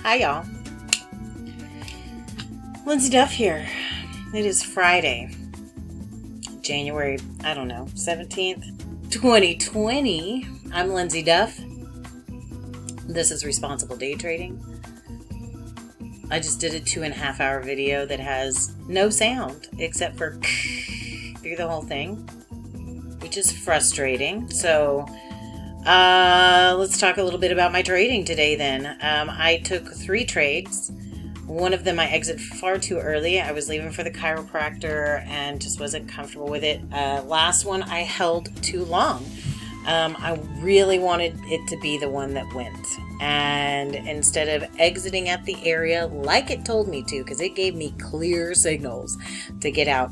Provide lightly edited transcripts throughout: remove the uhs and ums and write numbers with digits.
Hi y'all. Lindsay Duff here. It is Friday, January, 17th, 2020. I'm Lindsay Duff. This is Responsible Day Trading. I just did a 2.5 hour video that has no sound except for through the whole thing, which is frustrating. So let's talk a little bit about my trading today then. I took 3 trades. One of them I exited far too early. I was leaving for the chiropractor and just wasn't comfortable with it. Last one I held too long. I really wanted it to be the one that went. And instead of exiting at the area like it told me to, because it gave me clear signals to get out,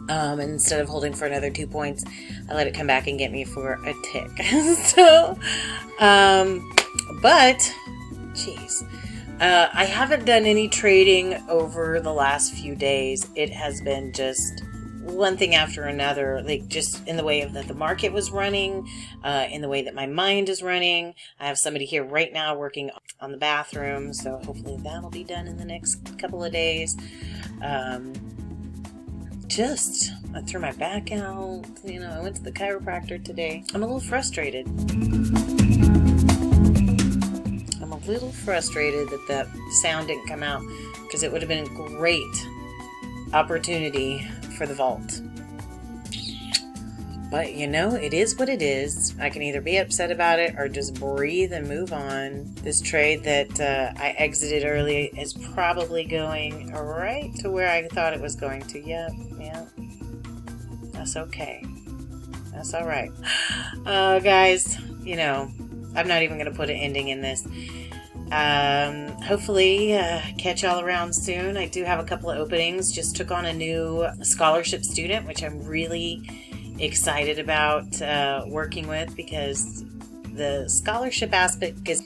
instead of holding for another 2 points, I let it come back and get me for a tick. So, but, jeez. I haven't done any trading over the last few days. It has been just one thing after another, like just in the way of that the market was running, in the way that my mind is running. I have somebody here right now working on the bathroom, so hopefully that'll be done in the next couple of days. I threw my back out, I went to the chiropractor today. I'm a little frustrated. Little frustrated that sound didn't come out, because it would have been a great opportunity for the vault. But it is what it is. I can either be upset about it or just breathe and move on. This trade that I exited early is probably going right to where I thought it was going to. Yeah, that's okay. That's all right. Guys, I'm not even going to put an ending in this. Hopefully catch y'all around soon. I do have a couple of openings. Just took on a new scholarship student, which I'm really excited about working with, because the scholarship aspect is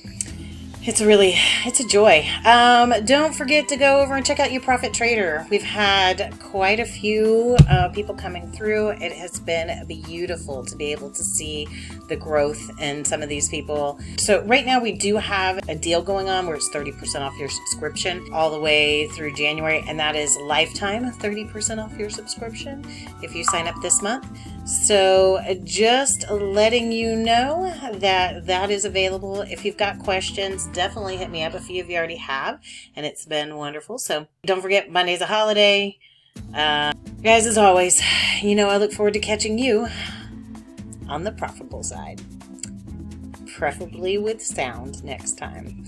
it's a joy. Don't forget to go over and check out Profit Trader. We've had quite a few people coming through. It has been beautiful to be able to see the growth in some of these people. So right now we do have a deal going on where it's 30% off your subscription all the way through January, and that is lifetime 30% off your subscription if you sign up this month. So just letting you know that is available. If you've got questions, definitely hit me up. A few of you already have, and it's been wonderful. So don't forget, Monday's a holiday. Guys, as always, I look forward to catching you on the profitable side, preferably with sound next time.